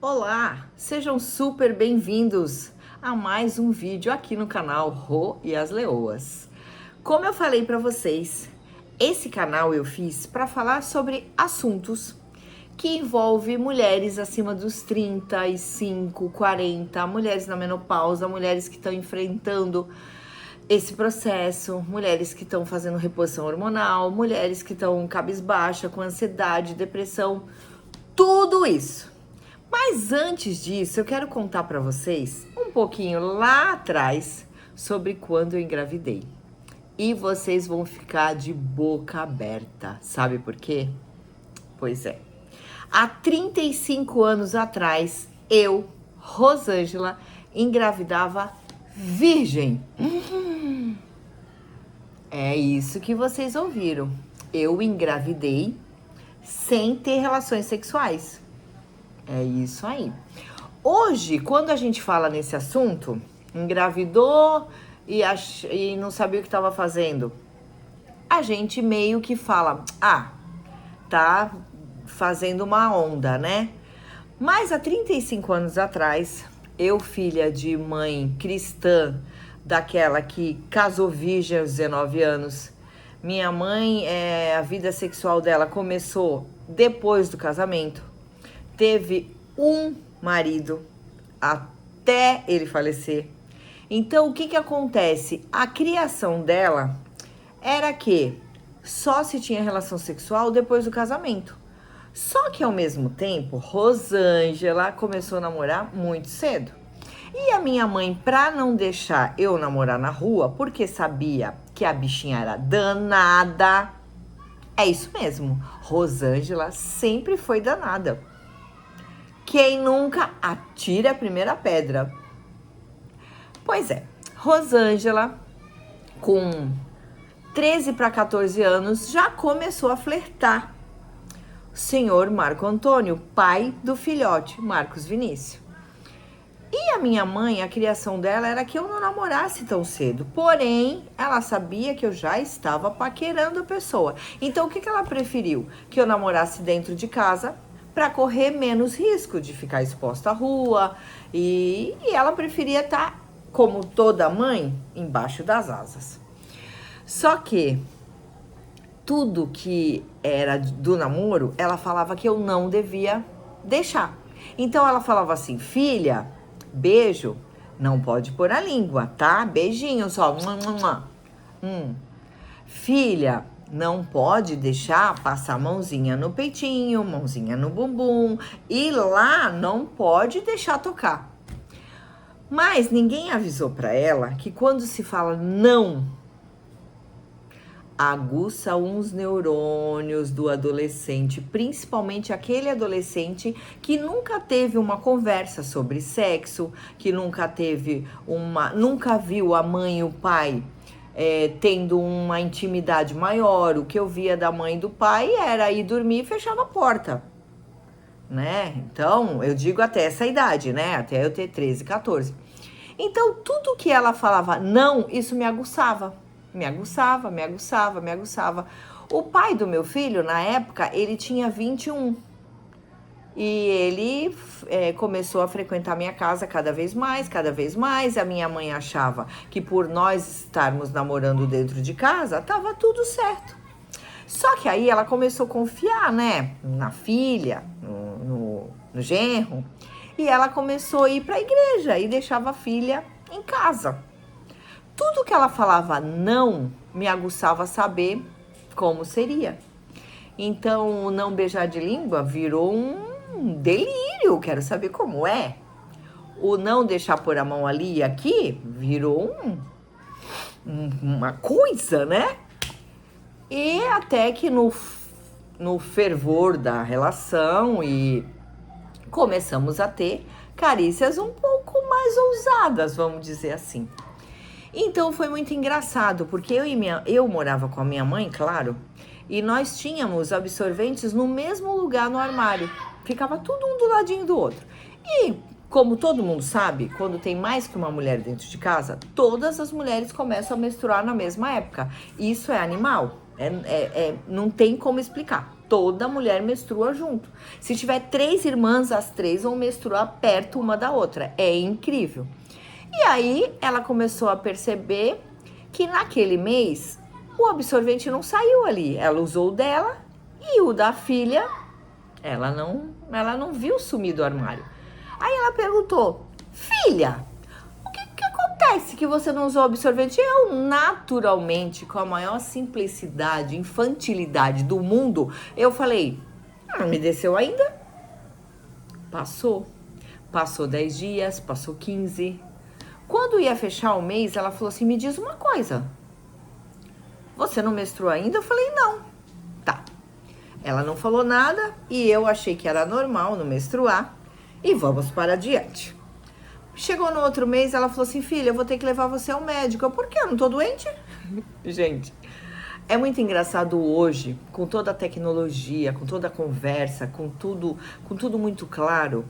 Olá, sejam super bem-vindos a mais um vídeo aqui no canal Rô e as Leoas. Como eu falei para vocês, esse canal eu fiz para falar sobre assuntos que envolvem mulheres acima dos 35, 40, mulheres na menopausa, mulheres que estão enfrentando esse processo, mulheres que estão fazendo reposição hormonal, mulheres que estão cabisbaixa, com ansiedade, depressão, tudo isso. Mas antes disso, eu quero contar para vocês um pouquinho lá atrás sobre quando eu engravidei. E vocês vão ficar de boca aberta. Sabe por quê? Pois é. Há 35 anos atrás, eu, Rosângela, engravidava virgem. É isso que vocês ouviram. Eu engravidei sem ter relações sexuais. É isso aí. Hoje, quando a gente fala nesse assunto, engravidou e não sabia o que estava fazendo, a gente meio que fala, tá fazendo uma onda, né? Mas há 35 anos atrás, eu, filha de mãe cristã, daquela que casou virgem aos 19 anos, minha mãe, a vida sexual dela começou depois do casamento. Teve um marido até ele falecer. Então, o que acontece? A criação dela era que só se tinha relação sexual depois do casamento. Só que, ao mesmo tempo, Rosângela começou a namorar muito cedo. E a minha mãe, pra não deixar eu namorar na rua, porque sabia que a bichinha era danada, é isso mesmo, Rosângela sempre foi danada. Quem nunca atira a primeira pedra? Pois é, Rosângela, com 13 para 14 anos, já começou a flertar. O senhor Marco Antônio, pai do filhote, Marcos Vinícius. E a minha mãe, a criação dela era que eu não namorasse tão cedo. Porém, ela sabia que eu já estava paquerando a pessoa. Então, o que ela preferiu? Que eu namorasse dentro de casa, para correr menos risco de ficar exposta à rua. E ela preferia estar, como toda mãe, embaixo das asas. Só que tudo que era do namoro, ela falava que eu não devia deixar. Então ela falava assim, filha, beijo, não pode pôr a língua, tá? Beijinho só. Filha, não pode deixar passar a mãozinha no peitinho, mãozinha no bumbum. E lá não pode deixar tocar. Mas ninguém avisou para ela que quando se fala não, aguça uns neurônios do adolescente, principalmente aquele adolescente que nunca teve uma conversa sobre sexo, que nunca viu a mãe e o pai tendo uma intimidade maior. O que eu via da mãe e do pai era ir dormir e fechava a porta, né? Então, eu digo até essa idade, né? Até eu ter 13, 14. Então, tudo que ela falava não, isso me aguçava. Me aguçava. O pai do meu filho, na época, ele tinha 21. E ele começou a frequentar minha casa cada vez mais. A minha mãe achava que por nós estarmos namorando dentro de casa, tava tudo certo. Só que aí ela começou a confiar, né? Na filha, no genro. E ela começou a ir para a igreja e deixava a filha em casa. Tudo que ela falava não me aguçava a saber como seria. Então, o não beijar de língua virou um delírio, quero saber como é. O não deixar pôr a mão ali e aqui virou uma coisa, né? E até que no fervor da relação e começamos a ter carícias um pouco mais ousadas, vamos dizer assim. Então foi muito engraçado, porque eu morava com a minha mãe, claro, e nós tínhamos absorventes no mesmo lugar no armário. Ficava tudo um do ladinho do outro. E, como todo mundo sabe, quando tem mais que uma mulher dentro de casa, todas as mulheres começam a menstruar na mesma época. Isso é animal, não tem como explicar. toda mulher menstrua junto. Se tiver 3 irmãs, as 3 vão menstruar perto uma da outra. É incrível. E aí ela começou a perceber que naquele mês o absorvente não saiu ali. Ela usou o dela e o da filha, ela não viu sumir do armário. Aí ela perguntou: filha, o que acontece que você não usou o absorvente? Eu, naturalmente, com a maior simplicidade, infantilidade do mundo, eu falei: não me desceu ainda? Passou 10 dias, passou 15. Quando ia fechar o mês, ela falou assim: me diz uma coisa, você não menstruou ainda? Eu falei: não. Tá. Ela não falou nada e eu achei que era normal não menstruar e vamos para adiante. Chegou no outro mês, ela falou assim: filha, eu vou ter que levar você ao médico. Eu, por quê? Eu não tô doente? Gente, é muito engraçado hoje, com toda a tecnologia, com toda a conversa, com tudo muito claro.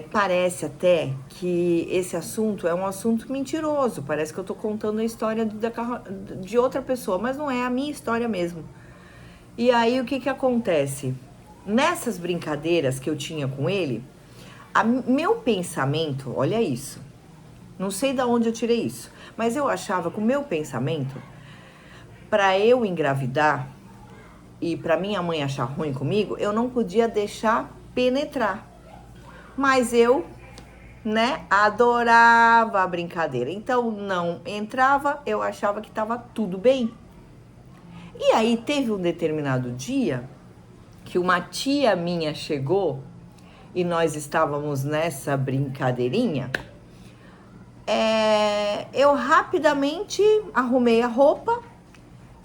Parece até que esse assunto é um assunto mentiroso. Parece que eu tô contando a história de outra pessoa, mas não é a minha história mesmo. E aí, o que acontece? Nessas brincadeiras que eu tinha com ele, meu pensamento, olha isso, não sei de onde eu tirei isso, mas eu achava que o meu pensamento, para eu engravidar e para minha mãe achar ruim comigo, eu não podia deixar penetrar. Mas eu, adorava a brincadeira. Então, não entrava, eu achava que estava tudo bem. E aí, teve um determinado dia que uma tia minha chegou e nós estávamos nessa brincadeirinha. Eu rapidamente arrumei a roupa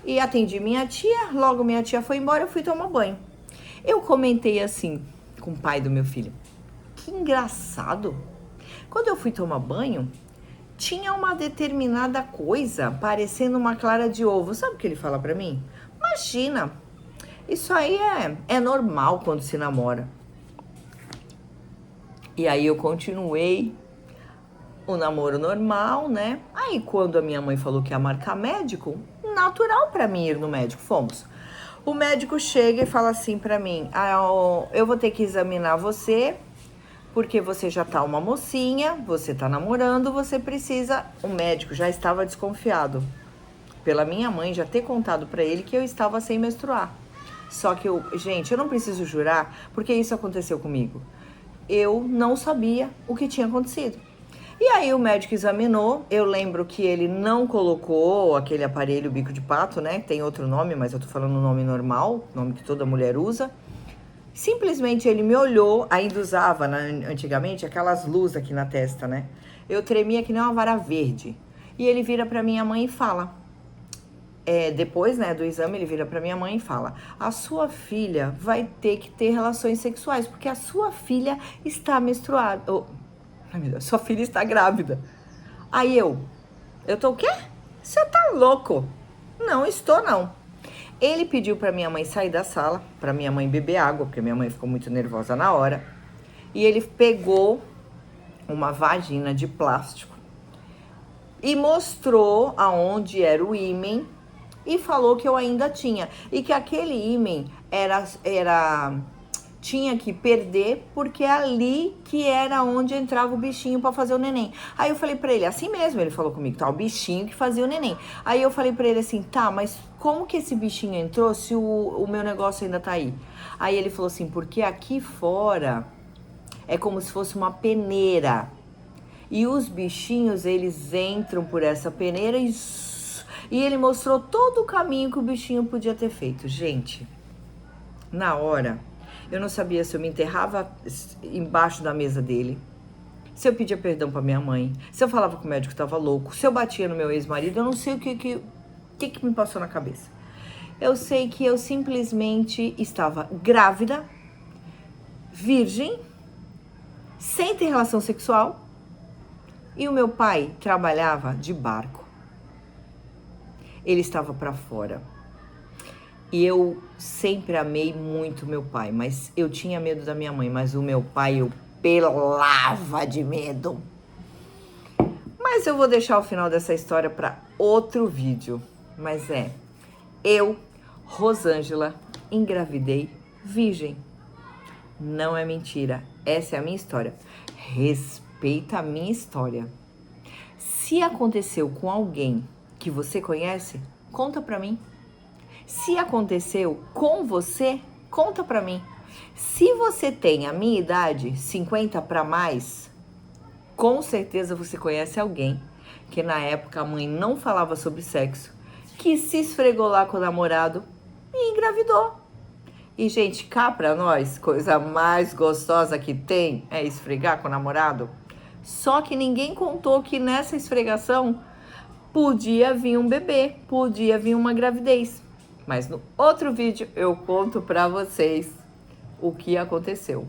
e atendi minha tia. Logo minha tia foi embora, eu fui tomar banho. Eu comentei assim com o pai do meu filho: que engraçado, quando eu fui tomar banho, tinha uma determinada coisa parecendo uma clara de ovo. Sabe o que ele fala pra mim? Imagina, isso aí é normal quando se namora. E aí eu continuei o namoro normal, né? Aí quando a minha mãe falou que ia marcar médico, natural pra mim ir no médico, fomos. O médico chega e fala assim pra mim: eu vou ter que examinar você, porque você já tá uma mocinha, você tá namorando, você precisa... O médico já estava desconfiado, pela minha mãe já ter contado pra ele que eu estava sem menstruar. Só que gente, eu não preciso jurar, porque isso aconteceu comigo. Eu não sabia o que tinha acontecido. E aí o médico examinou, eu lembro que ele não colocou aquele aparelho bico de pato, né? Tem outro nome, mas eu tô falando o nome normal, nome que toda mulher usa. Simplesmente ele me olhou, ainda usava, antigamente, aquelas luzes aqui na testa, né? Eu tremia que nem uma vara verde. E ele vira pra minha mãe e fala... depois, do exame, ele vira pra minha mãe e fala: a sua filha vai ter que ter relações sexuais, porque a sua filha está menstruada. Ai, meu Deus, sua filha está grávida. Aí eu tô o quê? Você tá louco? Não estou, não. Ele pediu pra minha mãe sair da sala, pra minha mãe beber água, porque minha mãe ficou muito nervosa na hora. E ele pegou uma vagina de plástico e mostrou aonde era o ímen e falou que eu ainda tinha. E que aquele ímen tinha que perder, porque é ali que era onde entrava o bichinho pra fazer o neném. Aí eu falei pra ele, assim mesmo, ele falou comigo, tá, o bichinho que fazia o neném. Aí eu falei pra ele assim: tá, mas como que esse bichinho entrou se o meu negócio ainda tá aí? Aí ele falou assim: porque aqui fora é como se fosse uma peneira. E os bichinhos, eles entram por essa peneira e ele mostrou todo o caminho que o bichinho podia ter feito. Gente, na hora... eu não sabia se eu me enterrava embaixo da mesa dele, se eu pedia perdão pra minha mãe, se eu falava que o médico tava louco, se eu batia no meu ex-marido. Eu não sei o que me passou na cabeça. Eu sei que eu simplesmente estava grávida, virgem, sem ter relação sexual, e o meu pai trabalhava de barco. Ele estava pra fora. E eu sempre amei muito meu pai, mas eu tinha medo da minha mãe, mas o meu pai eu pelava de medo. Mas eu vou deixar o final dessa história para outro vídeo. Mas eu, Rosângela, engravidei virgem. Não é mentira, essa é a minha história. Respeita a minha história. Se aconteceu com alguém que você conhece, conta pra mim. Se aconteceu com você, conta pra mim. Se você tem a minha idade, 50 para mais, com certeza você conhece alguém que na época a mãe não falava sobre sexo, que se esfregou lá com o namorado e engravidou. E, gente, cá pra nós, coisa mais gostosa que tem é esfregar com o namorado. Só que ninguém contou que nessa esfregação podia vir um bebê, podia vir uma gravidez. Mas no outro vídeo eu conto pra vocês o que aconteceu.